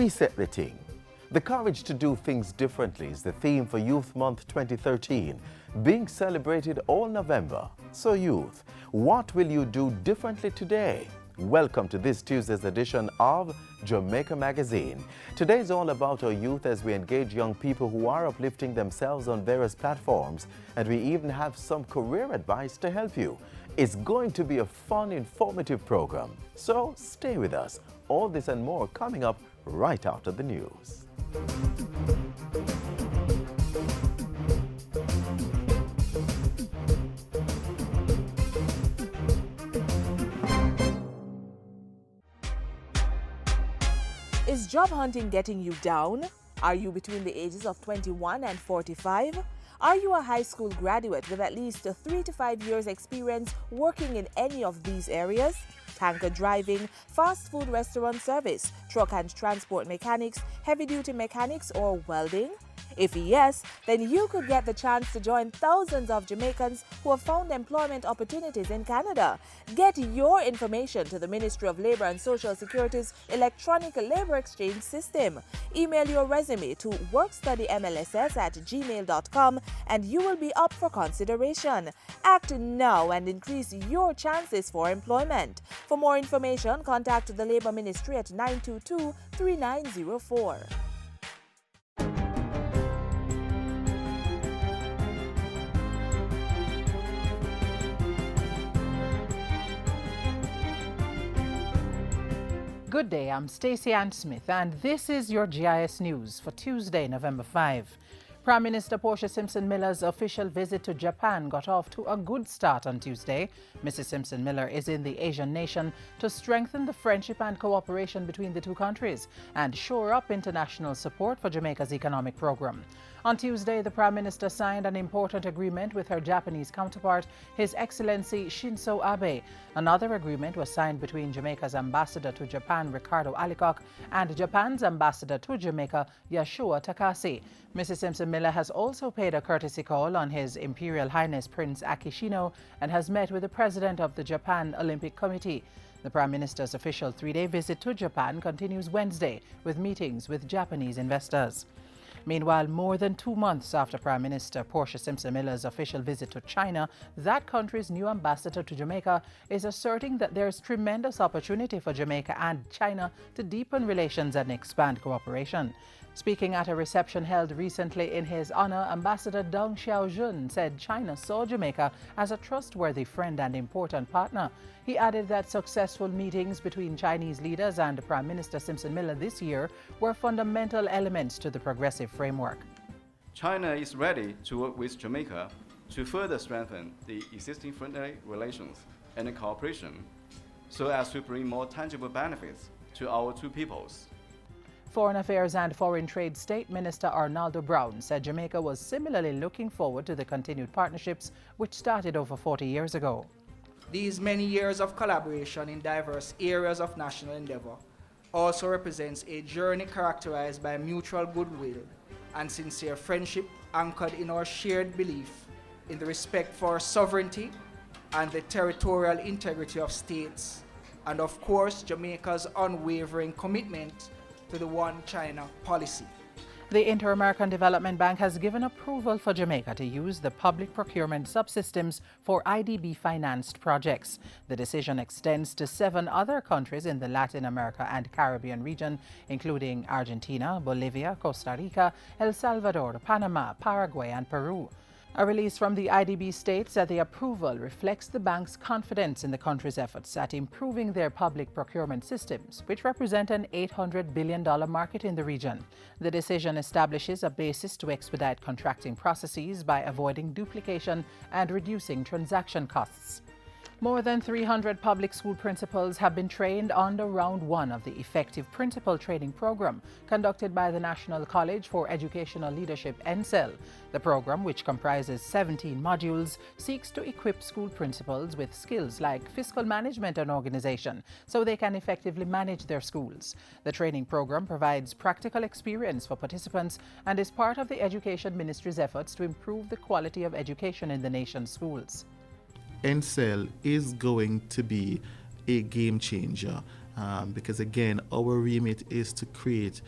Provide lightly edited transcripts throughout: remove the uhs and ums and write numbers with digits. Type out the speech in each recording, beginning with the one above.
Reset the Thing. The courage to do things differently is the theme for Youth Month 2013, being celebrated all November. So youth, what will you do differently today? Welcome to this Tuesday's edition of Jamaica Magazine. Today is all about our youth as we engage young people who are uplifting themselves on various platforms, and we even have some career advice to help you. It's going to be a fun, informative program, so stay with us. All this and more coming up right after the news. Is job hunting getting you down? Are you between the ages of 21 and 45? Are you a high school graduate with at least 3 to 5 years experience working in any of these areas? Tanker driving, fast food restaurant service, truck and transport mechanics, heavy-duty mechanics, or welding? If yes, then you could get the chance to join thousands of Jamaicans who have found employment opportunities in Canada. Get your information to the Ministry of Labour and Social Security's electronic labour exchange system. Email your resume to workstudymlss@gmail.com and you will be up for consideration. Act now and increase your chances for employment. For more information, contact the Labour Ministry at 922-3904. Good day, I'm Stacey Ann Smith, and this is your GIS News for Tuesday, November 5. Prime Minister Portia Simpson-Miller's official visit to Japan got off to a good start on Tuesday. Mrs. Simpson-Miller is in the Asian nation to strengthen the friendship and cooperation between the two countries and shore up international support for Jamaica's economic program. On Tuesday, the Prime Minister signed an important agreement with her Japanese counterpart, His Excellency Shinzo Abe. Another agreement was signed between Jamaica's ambassador to Japan, Ricardo Alicock, and Japan's ambassador to Jamaica, Yashua Takase. Mrs. Simpson-Miller has also paid a courtesy call on His Imperial Highness Prince Akishino and has met with the President of the Japan Olympic Committee. The Prime Minister's official 3-day visit to Japan continues Wednesday with meetings with Japanese investors. Meanwhile, more than 2 months after Prime Minister Portia Simpson-Miller's official visit to China, that country's new ambassador to Jamaica is asserting that there is tremendous opportunity for Jamaica and China to deepen relations and expand cooperation. Speaking at a reception held recently in his honor, Ambassador Deng Xiaojun said China saw Jamaica as a trustworthy friend and important partner. He added that successful meetings between Chinese leaders and Prime Minister Simpson-Miller this year were fundamental elements to the progressive framework. China is ready to work with Jamaica to further strengthen the existing friendly relations and cooperation so as to bring more tangible benefits to our two peoples. Foreign Affairs and Foreign Trade State Minister Arnaldo Brown said Jamaica was similarly looking forward to the continued partnerships which started over 40 years ago. These many years of collaboration in diverse areas of national endeavor also represents a journey characterized by mutual goodwill and sincere friendship anchored in our shared belief in the respect for sovereignty and the territorial integrity of states, and of course Jamaica's unwavering commitment to the One China policy. The Inter-American Development Bank has given approval for Jamaica to use the public procurement subsystems for IDB-financed projects. The decision extends to 7 other countries in the Latin America and Caribbean region, including Argentina, Bolivia, Costa Rica, El Salvador, Panama, Paraguay, and Peru. A release from the IDB states that the approval reflects the bank's confidence in the country's efforts at improving their public procurement systems, which represent an $800 billion market in the region. The decision establishes a basis to expedite contracting processes by avoiding duplication and reducing transaction costs. More than 300 public school principals have been trained under Round 1 of the Effective Principal Training Program conducted by the National College for Educational Leadership, NCEL. The program, which comprises 17 modules, seeks to equip school principals with skills like fiscal management and organization so they can effectively manage their schools. The training program provides practical experience for participants and is part of the Education Ministry's efforts to improve the quality of education in the nation's schools. NCEL is going to be a game changer, because again, our remit is to create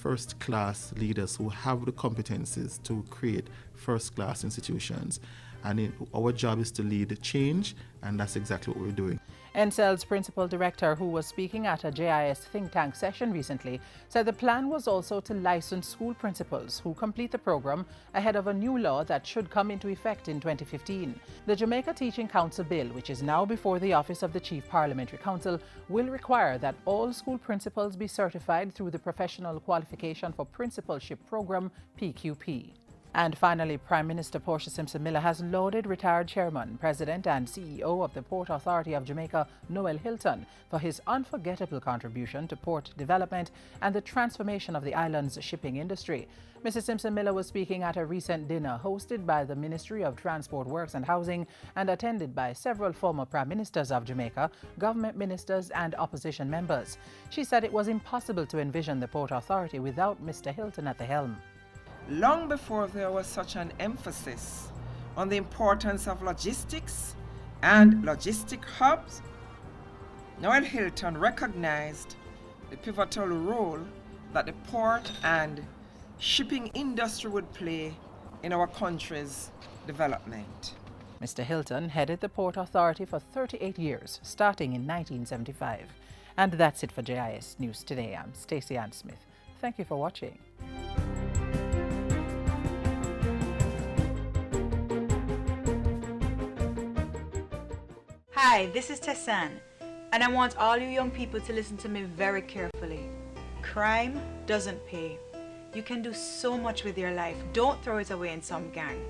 first-class leaders who have the competencies to create first-class institutions. And our job is to lead change, and that's exactly what we're doing. NCEL's principal director, who was speaking at a JIS think tank session recently, said the plan was also to license school principals who complete the program ahead of a new law that should come into effect in 2015. The Jamaica Teaching Council bill, which is now before the Office of the Chief Parliamentary Counsel, will require that all school principals be certified through the Professional Qualification for Principalship Program, PQP. And finally, Prime Minister Portia Simpson Miller has lauded retired chairman, president and CEO of the Port Authority of Jamaica, Noel Hilton, for his unforgettable contribution to port development and the transformation of the island's shipping industry. Mrs. Simpson Miller was speaking at a recent dinner hosted by the Ministry of Transport Works and Housing and attended by several former Prime Ministers of Jamaica, government ministers and opposition members. She said it was impossible to envision the Port Authority without Mr. Hilton at the helm. Long before there was such an emphasis on the importance of logistics and logistic hubs, Noel Hilton recognized the pivotal role that the port and shipping industry would play in our country's development. Mr. Hilton headed the Port Authority for 38 years, starting in 1975. And that's it for JIS News Today. I'm Tess N. Smith. Thank you for watching. Hi, this is Tess N, and I want all you young people to listen to me very carefully. Crime doesn't pay. You can do so much with your life. Don't throw it away in some gang.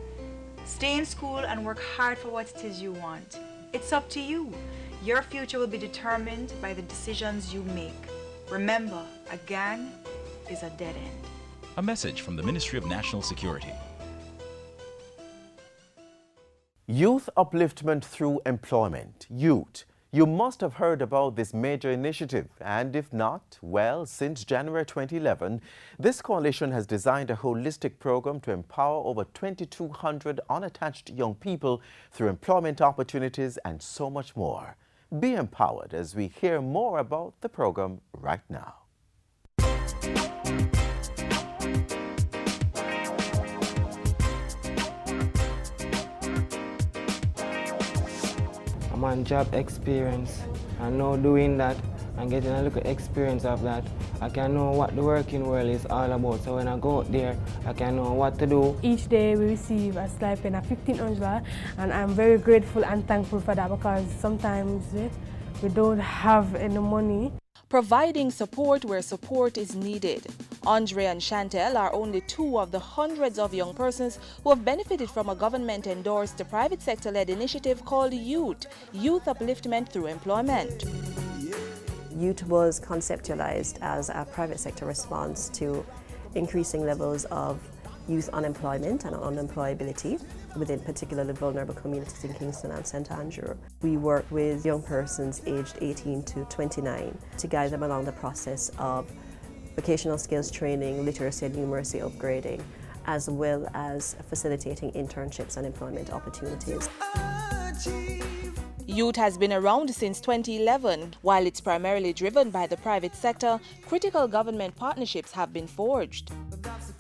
Stay in school and work hard for what it is you want. It's up to you. Your future will be determined by the decisions you make. Remember, a gang is a dead end. A message from the Ministry of National Security. Youth upliftment through employment. Youth. You must have heard about this major initiative, and if not, well, since January 2011, this coalition has designed a holistic program to empower over 2,200 unattached young people through employment opportunities and so much more. Be empowered as we hear more about the program right now. I'm on job experience, and now doing that and getting a little experience of that, I can know what the working world is all about. So when I go out there, I can know what to do. Each day we receive a stipend of $1,500, and I'm very grateful and thankful for that, because sometimes we don't have any money. Providing support where support is needed. Andre and Chantel are only two of the hundreds of young persons who have benefited from a government-endorsed private sector-led initiative called Youth Upliftment Through Employment. Youth was conceptualized as a private sector response to increasing levels of youth unemployment and unemployability within particularly vulnerable communities in Kingston and St. Andrew. We work with young persons aged 18 to 29 to guide them along the process of vocational skills training, literacy and numeracy upgrading, as well as facilitating internships and employment opportunities. Youth has been around since 2011. While it's primarily driven by the private sector, critical government partnerships have been forged.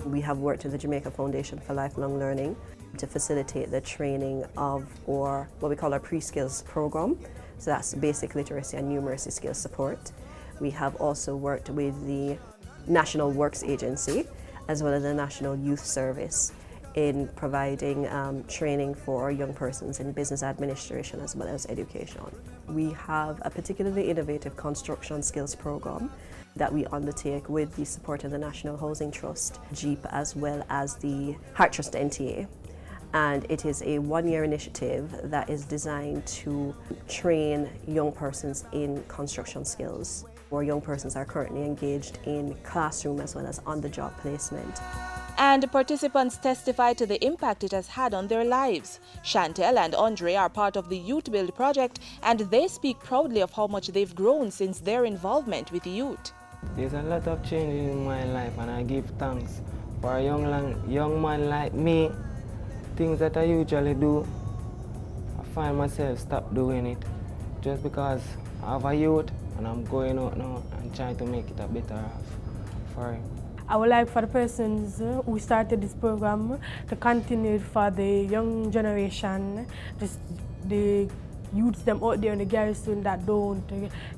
We have worked with the Jamaica Foundation for Lifelong Learning to facilitate the training of what we call our pre-skills program. So that's basic literacy and numeracy skills support. We have also worked with the National Works Agency as well as the National Youth Service in providing training for young persons in business administration as well as education. We have a particularly innovative construction skills program that we undertake with the support of the National Housing Trust, JEEP, as well as the Heart Trust NTA. And it is a one-year initiative that is designed to train young persons in construction skills. Our young persons are currently engaged in classroom as well as on-the-job placement. And participants testify to the impact it has had on their lives. Chantel and Andre are part of the Youth Build project, and they speak proudly of how much they've grown since their involvement with youth. There's a lot of changes in my life, and I give thanks for a young man like me. Things that I usually do, I find myself stop doing it just because I have a youth and I'm going out now and trying to make it a better off for him. I would like for the persons who started this program to continue it for the young generation, just the youths them out there in the garrison that don't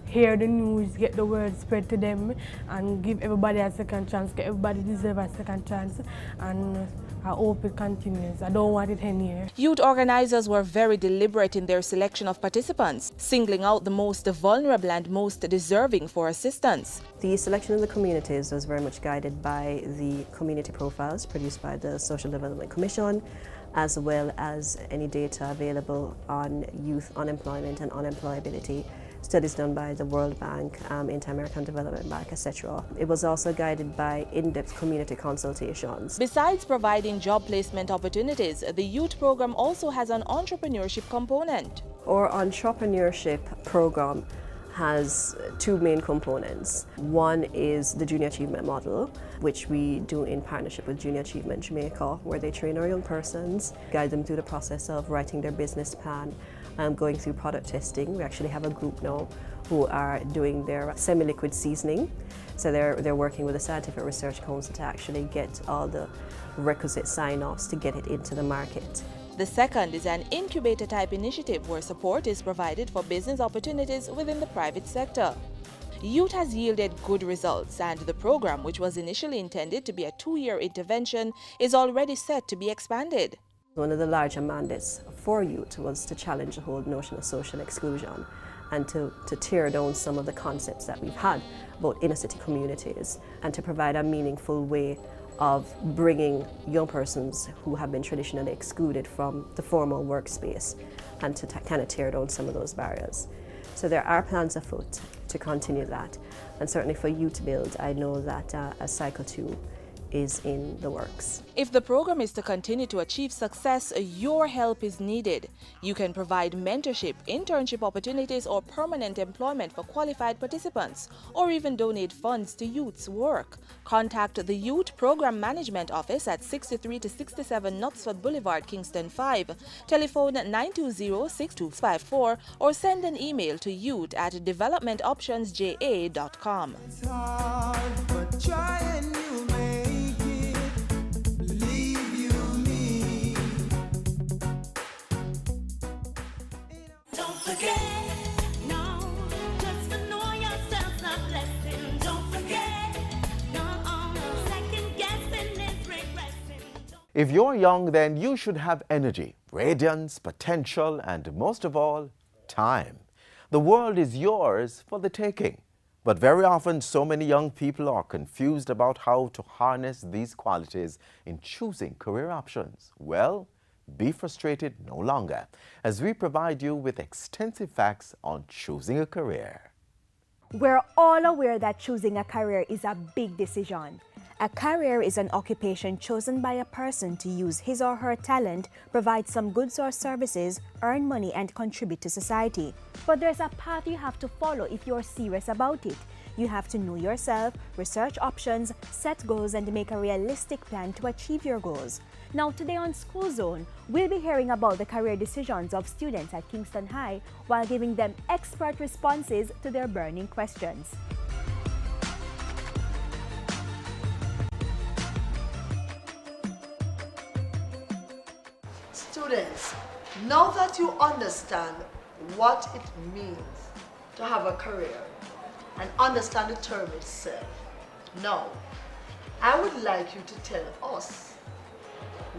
hear the news, get the word spread to them, and give everybody a second chance, because everybody deserves a second chance, and I hope it continues. I don't want it anywhere. Youth organizers were very deliberate in their selection of participants, singling out the most vulnerable and most deserving for assistance. The selection of the communities was very much guided by the community profiles produced by the Social Development Commission, as well as any data available on youth unemployment and unemployability, studies done by the World Bank, Inter-American Development Bank, etc. It was also guided by in-depth community consultations. Besides providing job placement opportunities, the youth program also has an entrepreneurship component. Our entrepreneurship program has two main components. One is the Junior Achievement Model, which we do in partnership with Junior Achievement Jamaica, where they train our young persons, guide them through the process of writing their business plan, going through product testing. We actually have a group now who are doing their semi-liquid seasoning. So they're working with the Scientific Research Council to actually get all the requisite sign-offs to get it into the market. The second is an incubator-type initiative where support is provided for business opportunities within the private sector. Youth has yielded good results, and the program, which was initially intended to be a 2-year intervention, is already set to be expanded. One of the larger mandates for youth was to challenge the whole notion of social exclusion and to tear down some of the concepts that we've had about inner city communities, and to provide a meaningful way of bringing young persons who have been traditionally excluded from the formal workspace, and to kind of tear down some of those barriers. So there are plans afoot to continue that, and certainly for Youth Build, I know that a Cycle 2 is in the works. If the program is to continue to achieve success, your help is needed. You can provide mentorship, internship opportunities, or permanent employment for qualified participants, or even donate funds to youth's work. Contact the Youth Program Management Office at 63 to 67 Knutsford Boulevard, Kingston 5, telephone 920-6254, or send an email to youth@developmentoptionsja.com. If you're young, then you should have energy, radiance, potential, and most of all, time. The world is yours for the taking. But very often, so many young people are confused about how to harness these qualities in choosing career options. Well, be frustrated no longer, as we provide you with extensive facts on choosing a career. We're all aware that choosing a career is a big decision. A career is an occupation chosen by a person to use his or her talent, provide some goods or services, earn money, and contribute to society. But there's a path you have to follow if you're serious about it. You have to know yourself, research options, set goals, and make a realistic plan to achieve your goals. Now today on School Zone, we'll be hearing about the career decisions of students at Kingston High while giving them expert responses to their burning questions. Students, now that you understand what it means to have a career and understand the term itself, now I would like you to tell us,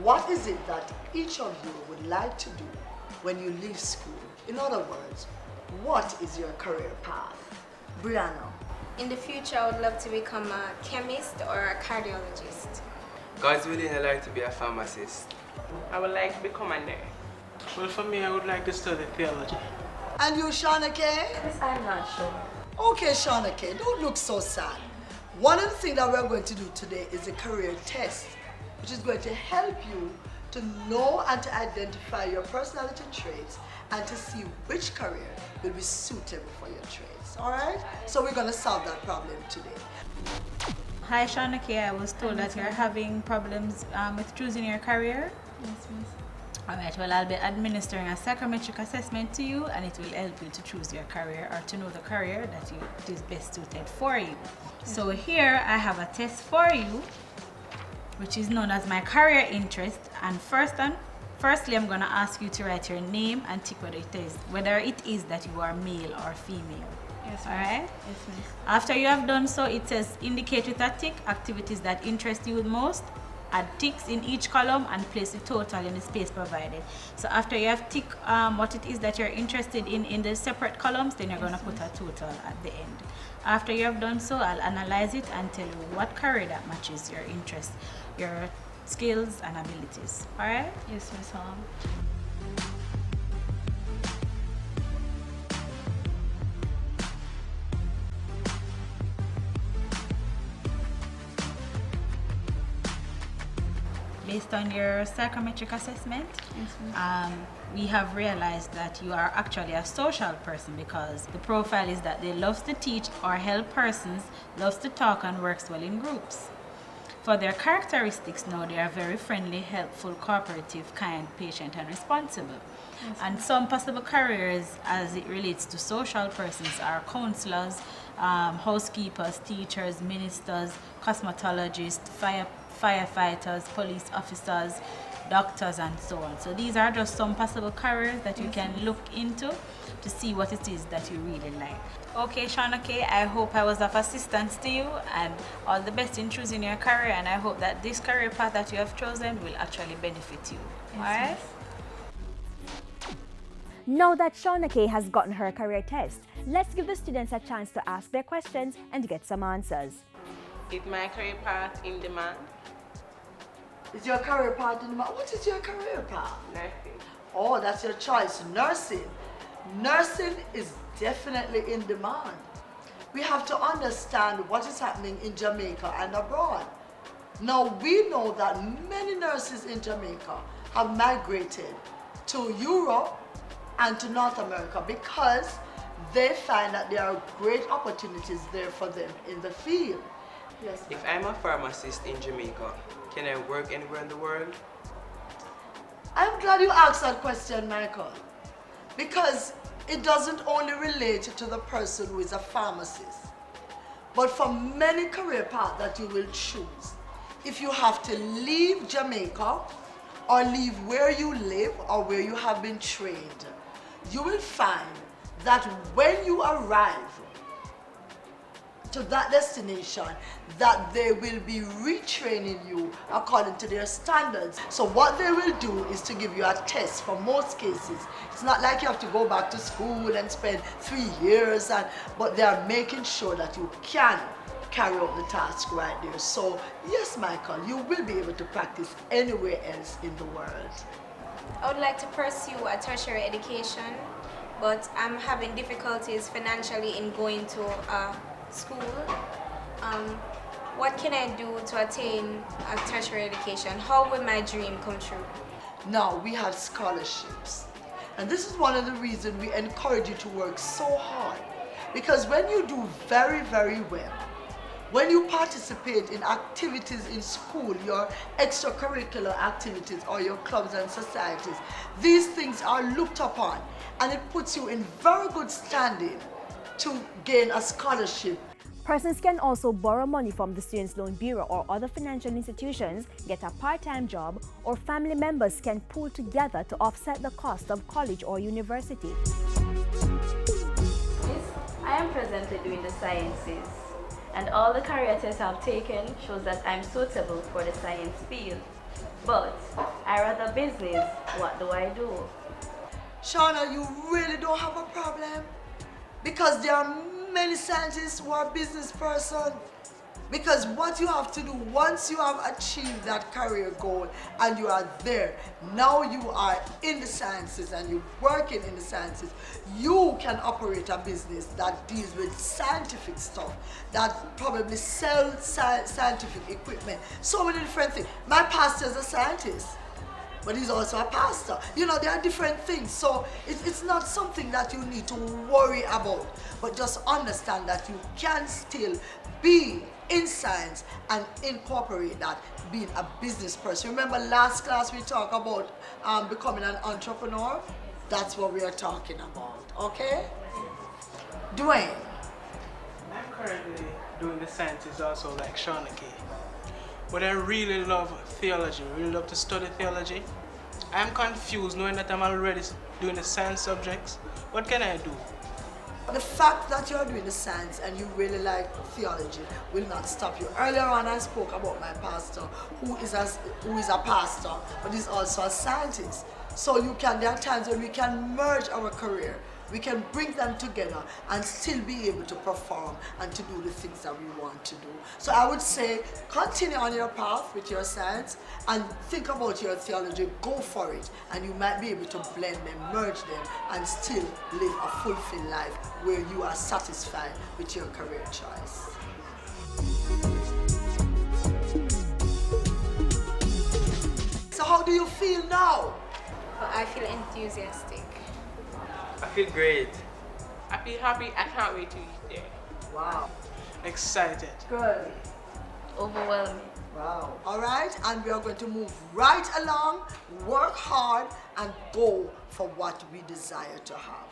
what is it that each of you would like to do when you leave school? In other words, what is your career path? Brianna. In the future, I would love to become a chemist or a cardiologist. God's willing, I'd like to be a pharmacist. I would like to become a nurse. Well, for me, I would like to study theology. And you, Shauna K? Yes, I'm not sure. Okay, Shauna K, don't look so sad. One of the things that we're going to do today is a career test, which is going to help you to know and to identify your personality traits and to see which career will be suitable for your traits. All right? So we're going to solve that problem today. Hi, Shauna K. I was told that you're having problems with choosing your career. Yes, miss. Alright, well, I'll be administering a psychometric assessment to you, and it will help you to choose your career or to know the career that is best suited for you. So here I have a test for you, which is known as my career interest. And firstly, I'm going to ask you to write your name and tick whether it is that you are male or female. Yes, all right? Yes, miss. After you have done so, it says indicate with a tick activities that interest you the most. Add ticks in each column and place the total in the space provided. So after you have tick what it is that you're interested in the separate columns, then you're going to put a total at the end. After you have done so, I'll analyze it and tell you what career that matches your interest, your skills and abilities. All right? Yes, Miss Hall. Based on your psychometric assessment, we have realized that you are actually a social person, because the profile is that they love to teach or help persons, loves to talk and works well in groups. For their characteristics now, they are very friendly, helpful, cooperative, kind, patient and responsible. Yes, and some possible careers as it relates to social persons are counselors, housekeepers, teachers, ministers, cosmetologists, firefighters, police officers, doctors and so on. So these are just some possible careers that you can look into to see what it is that you really like. Okay, Shauna K, I hope I was of assistance to you, and all the best in choosing your career, and I hope that this career path that you have chosen will actually benefit you. Yes, alright? Now that Shauna K has gotten her career test, let's give the students a chance to ask their questions and get some answers. Is my career path in demand? Is your career path in demand? What is your career path? Nursing. Oh, that's your choice. Nursing. Nursing is definitely in demand. We have to understand what is happening in Jamaica and abroad. Now, we know that many nurses in Jamaica have migrated to Europe and to North America because they find that there are great opportunities there for them in the field. Yes. If I'm a pharmacist in Jamaica, can I work anywhere in the world? I'm glad you asked that question, Michael, because it doesn't only relate to the person who is a pharmacist, but for many career paths that you will choose. If you have to leave Jamaica or leave where you live or where you have been trained, you will find that when you arrive to that destination, that they will be retraining you according to their standards. So what they will do is to give you a test for most cases. It's not like you have to go back to school and spend 3 years, but they are making sure that you can carry out the task right there. So yes, Michael, you will be able to practice anywhere else in the world. I would like to pursue a tertiary education, but I'm having difficulties financially in going to school. What can I do to attain a tertiary education? How will my dream come true? Now, we have scholarships. And this is one of the reasons we encourage you to work so hard. Because when you do very, very well, when you participate in activities in school, your extracurricular activities or your clubs and societies, these things are looked upon, and it puts you in very good standing to gain a scholarship. Persons can also borrow money from the Students' Loan Bureau or other financial institutions, get a part-time job, or family members can pool together to offset the cost of college or university. Yes, I am presently doing the sciences, and all the career tests I've taken shows that I'm suitable for the science field. But I rather business. What do I do? Shauna, you really don't have a problem? Because there are many scientists who are business persons. Because what you have to do, once you have achieved that career goal and you are there, now you are in the sciences and you're working in the sciences, you can operate a business that deals with scientific stuff, that probably sells scientific equipment, so many different things. My pastor is a scientist, but he's also a pastor. You know, there are different things. So it's not something that you need to worry about, but just understand that you can still be in science and incorporate that being a business person. Remember last class we talked about becoming an entrepreneur? That's what we are talking about, okay? Dwayne. I'm currently doing the sciences also like Shauna K. But I really love theology, really love to study theology. I'm confused knowing that I'm already doing the science subjects. What can I do? The fact that you're doing the science and you really like theology will not stop you. Earlier on I spoke about my pastor who is a pastor but is also a scientist. So there are times when we can merge our career. We can bring them together and still be able to perform and to do the things that we want to do. So I would say continue on your path with your science and think about your theology, go for it, and you might be able to blend them, merge them, and still live a fulfilled life where you are satisfied with your career choice. So how do you feel now? Well, I feel enthusiastic. I feel great. I feel happy. I can't wait to eat there. Wow. Excited. Good. Overwhelming. Wow. All right, and we are going to move right along, work hard, and go for what we desire to have.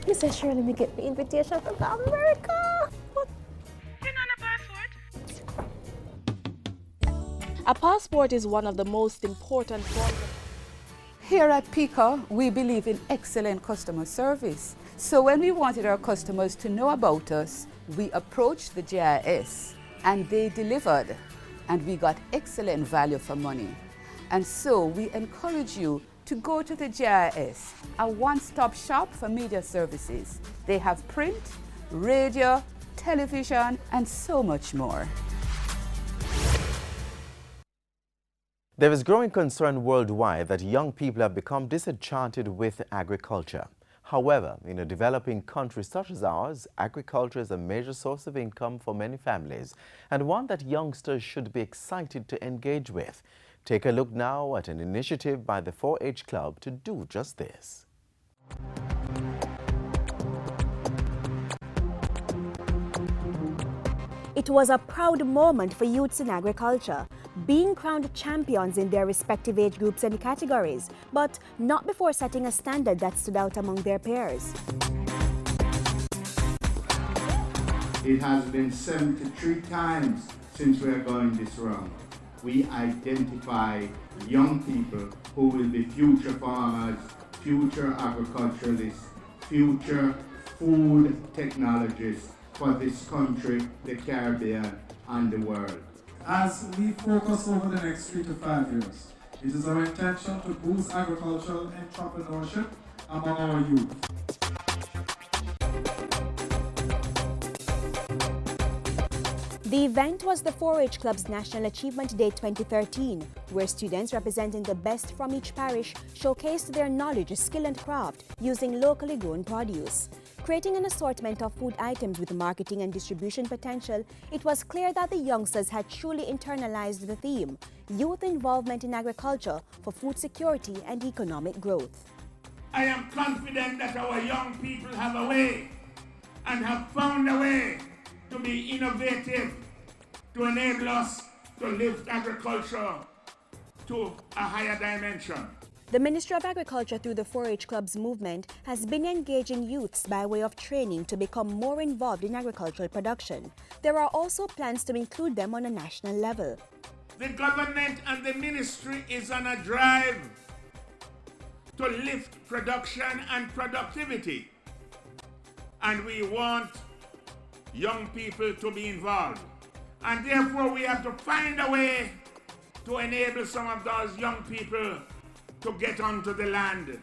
Mr. Shirley, me get the invitation from America. A passport is one of the most important forms. Here at PICA, we believe in excellent customer service. So when we wanted our customers to know about us, we approached the GIS and they delivered and we got excellent value for money. And so we encourage you to go to the GIS, a one-stop shop for media services. They have print, radio, television, and so much more. There is growing concern worldwide that young people have become disenchanted with agriculture. However, in a developing country such as ours, agriculture is a major source of income for many families and one that youngsters should be excited to engage with. Take a look now at an initiative by the 4-H Club to do just this. It was a proud moment for youths in agriculture, being crowned champions in their respective age groups and categories, but not before setting a standard that stood out among their peers. It has been 73 times since we are going this round. We identify young people who will be future farmers, future agriculturalists, future food technologists for this country, the Caribbean, and the world. As we focus over the next 3 to 5 years, it is our intention to boost agricultural entrepreneurship among our youth. The event was the 4-H Club's National Achievement Day 2013, where students representing the best from each parish showcased their knowledge, skill and craft using locally grown produce. Creating an assortment of food items with marketing and distribution potential, it was clear that the youngsters had truly internalized the theme, youth involvement in agriculture for food security and economic growth. I am confident that our young people have a way and have found a way to be innovative, to enable us to lift agriculture to a higher dimension. The Ministry of Agriculture, through the 4-H Club's movement, has been engaging youths by way of training to become more involved in agricultural production. There are also plans to include them on a national level. The government and the ministry is on a drive to lift production and productivity. And we want young people to be involved. And therefore we have to find a way to enable some of those young people to get onto the land,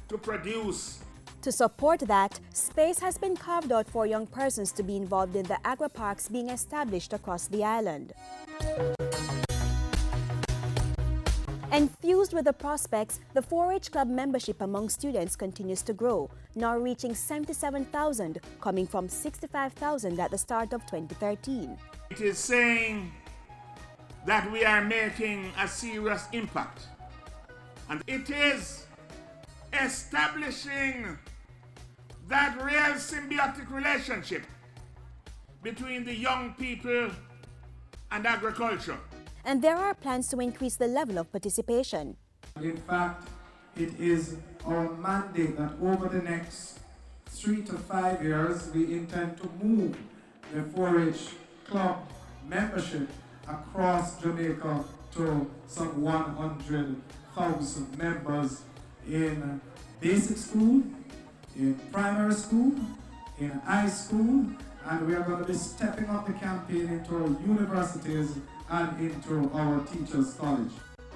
to produce. To support that, space has been carved out for young persons to be involved in the agri-parks being established across the island. Enthused Enthused with the prospects, the 4-H Club membership among students continues to grow, now reaching 77,000, coming from 65,000 at the start of 2013. It is saying that we are making a serious impact. And it is establishing that real symbiotic relationship between the young people and agriculture. And there are plans to increase the level of participation. In fact, it is our mandate that over the next 3 to 5 years, we intend to move the 4-H Club membership across Jamaica to some 100,000 members in basic school, in primary school, in high school, and we are going to be stepping up the campaign into our universities and into our teachers' college.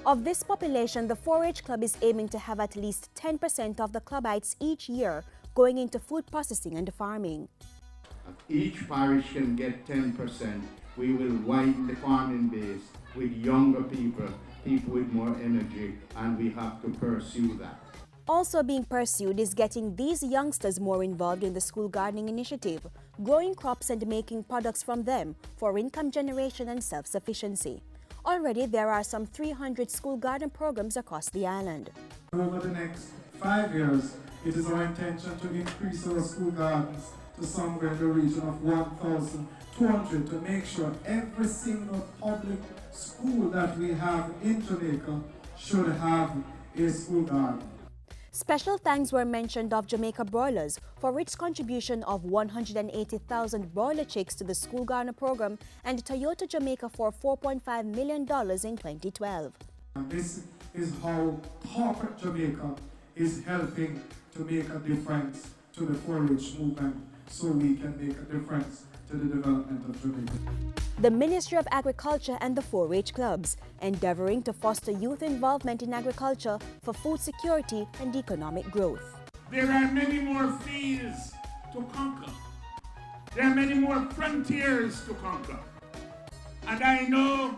Of this population, the 4-H Club is aiming to have at least 10% of the clubites each year going into food processing and farming. If each parish can get 10%, we will widen the farming base with younger people, people with more energy, and we have to pursue that. Also being pursued is getting these youngsters more involved in the school gardening initiative, growing crops and making products from them for income generation and self-sufficiency. Already there are some 300 school garden programs across the island. Over the next 5 years, it is our intention to increase our school gardens to somewhere in the region of 1,200 to make sure every single public school that we have in Jamaica should have a school garden. Special thanks were mentioned of Jamaica Broilers for its contribution of 180,000 broiler chicks to the school garden program and Toyota Jamaica for $4.5 million in 2012. And this is how corporate Jamaica is helping to make a difference to the 4-H movement so we can make a difference to the development of Jamaica. The Ministry of Agriculture and the 4-H clubs endeavoring to foster youth involvement in agriculture for food security and economic growth. There are many more fields to conquer. There are many more frontiers to conquer. And I know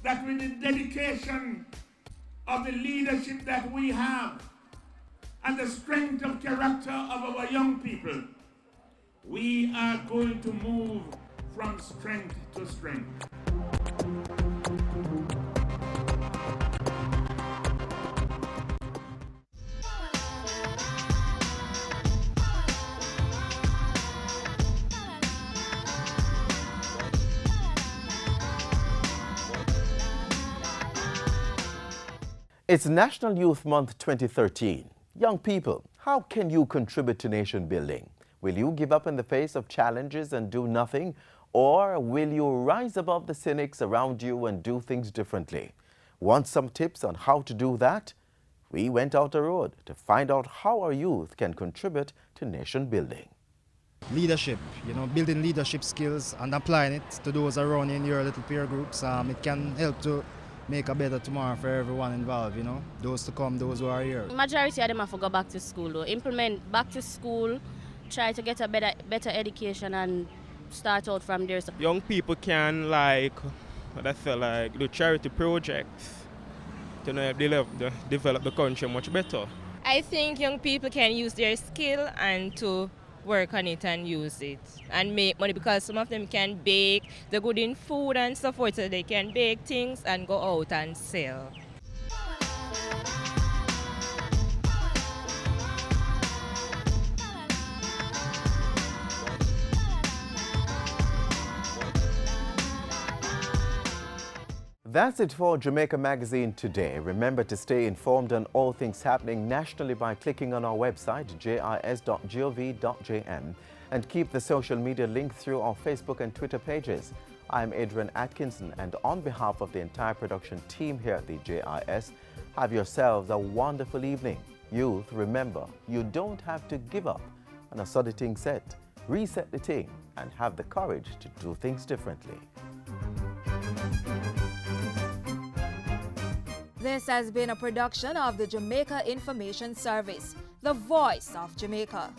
that with the dedication of the leadership that we have and the strength of character of our young people, we are going to move from strength to strength. It's National Youth Month 2013. Young people, how can you contribute to nation building? Will you give up in the face of challenges and do nothing? Or will you rise above the cynics around you and do things differently? Want some tips on how to do that? We went out the road to find out how our youth can contribute to nation building. Leadership, building leadership skills and applying it to those around you in your little peer groups. It can help to make a better tomorrow for everyone involved, those to come, those who are here. Majority of them have to go back to school, though. Implement back to school, try to get a better education and start out from there. Young people can do charity projects to develop the country much better. I think young people can use their skill and to work on it and use it and make money, because some of them can bake, they're good in food and so forth, so they can bake things and go out and sell. That's it for Jamaica Magazine today. Remember to stay informed on all things happening nationally by clicking on our website, jis.gov.jm, and keep the social media link through our Facebook and Twitter pages. I'm Adrian Atkinson, and on behalf of the entire production team here at the JIS, have yourselves a wonderful evening. Youth, remember, you don't have to give up on a sudden thing set. Reset the thing and have the courage to do things differently. This has been a production of the Jamaica Information Service, the voice of Jamaica.